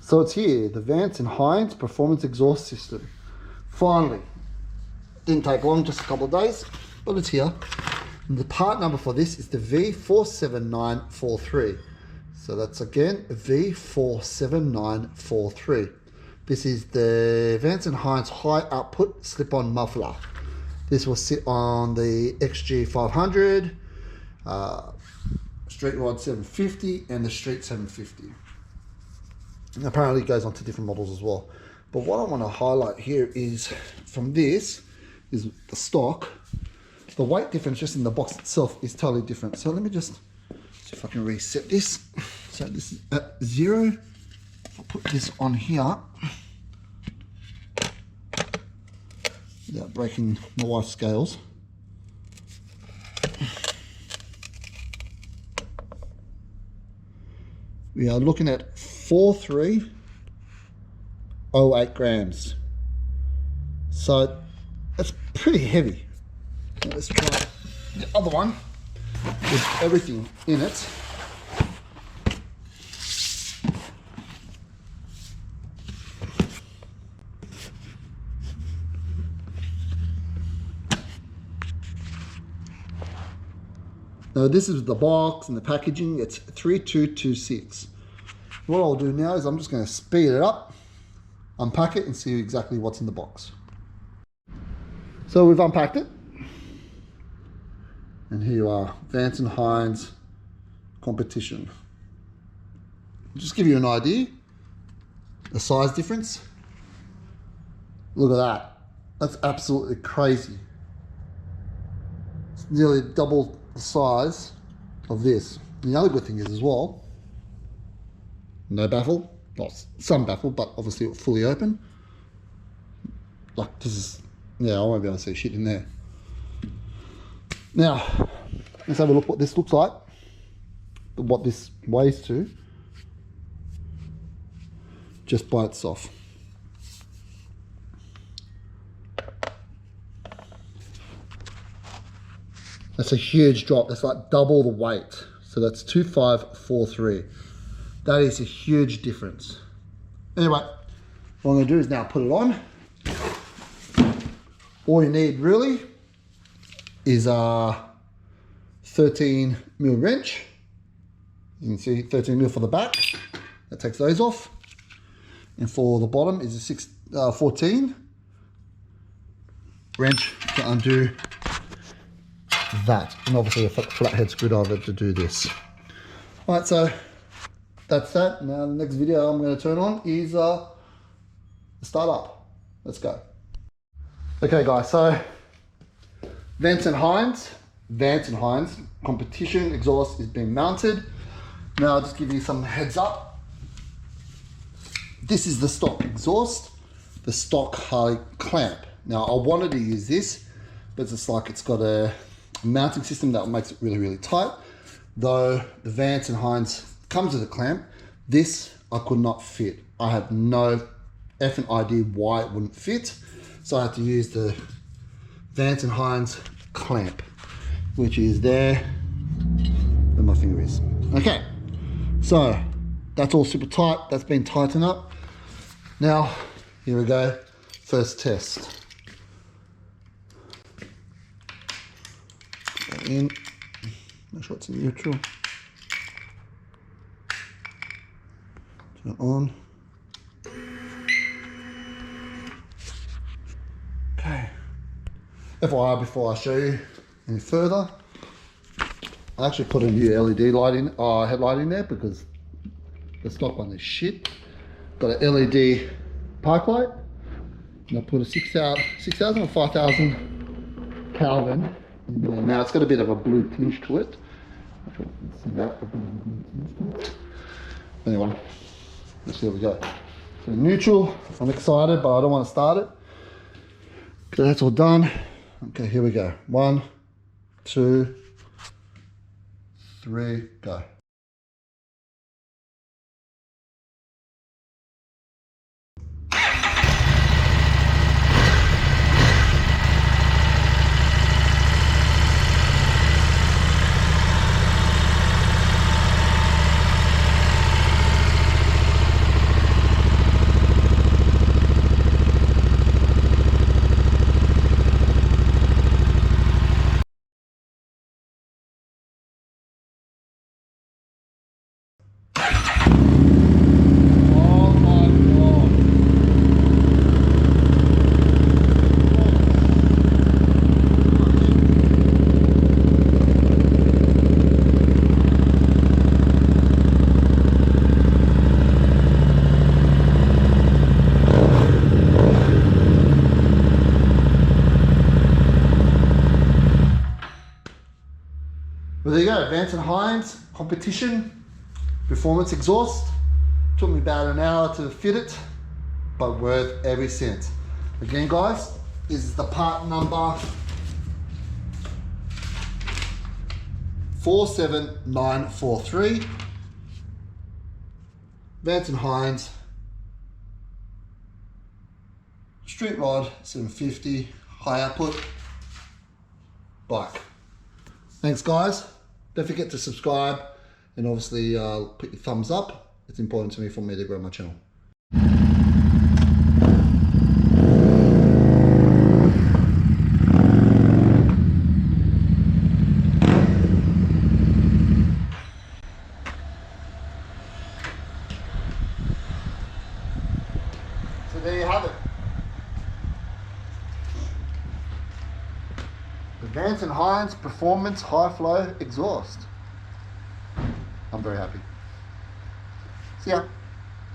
So it's here, the Vance and Hines Performance Exhaust System. Finally. Didn't take long, just a couple of days, but it's here. And the part number for this is the V47943. So that's again V47943. This is the Vance and Hines high output slip-on muffler. This will sit on the XG500, Street Rod 750 and the Street 750. And apparently it goes on to different models as well. But what I want to highlight here is from this is the stock. The weight difference just in the box itself is totally different. So let me just see if I can reset this. So this is at 0. I'll put this on here without breaking my wife's scales. We are looking at 4308 grams. So that's pretty heavy. Now let's try the other one with everything in it. Now this is the box and the packaging, it's 3226. What I'll do now is I'm just going to speed it up, unpack it and see exactly what's in the box. So we've unpacked it. And here you are, Vance and Hines competition. Just give you an idea, the size difference. Look at that, that's absolutely crazy. It's nearly double the size of this. And the other good thing is as well, no baffle, well, some baffle, but obviously fully open. Like this is, yeah, I won't be able to see shit in there. Now, let's have a look what this looks like, what this weighs to, just by itself. That's a huge drop. That's like double the weight. So that's 2543. That is a huge difference. Anyway, what I'm gonna do is now put it on. All you need really is a 13 mil wrench. You can see 13 mil for the back. That takes those off. And for the bottom is a 14 wrench to undo that, and obviously a flathead screwdriver to do this. All right, so that's that. Now the next video I'm going to turn on is the startup. Let's go. Okay guys, so Vance and Hines competition exhaust is being mounted. Now I'll just give you some heads up. This is the stock exhaust, the stock Harley clamp. Now I wanted to use this, but it's like it's got a mounting system that makes it really, really tight. Though the Vance and Hines comes with a clamp, this I could not fit. I have no effing idea why it wouldn't fit. So I had to use the Vance and Hines clamp, which is there where my finger is. Okay, so that's all super tight. That's been tightened up. Now, here we go. First test. Put that in. Make sure it's in neutral. Turn it on. Okay. FYI, before I show you any further, I actually put a new LED light in, headlight in there because the stock one is shit. Got an LED park light, and I put a 6,000 or 5,000 Kelvin in there. Now it's got a bit of a blue tinge to it. Anyway, let's see how we go. So neutral, I'm excited, but I don't want to start it. Okay, that's all done. Okay, here we go. 1, 2, 3, go. competition performance exhaust. Took me about an hour to fit it, but worth every cent. Again guys, this is the part number 47943. Vance and Hines Street Rod 750 high output bike. Thanks guys. Don't forget to subscribe and obviously put your thumbs up. It's important to me for me to grow my channel. So there you have it. The Vance and Hines Performance High Flow Exhaust. I'm very happy. See ya.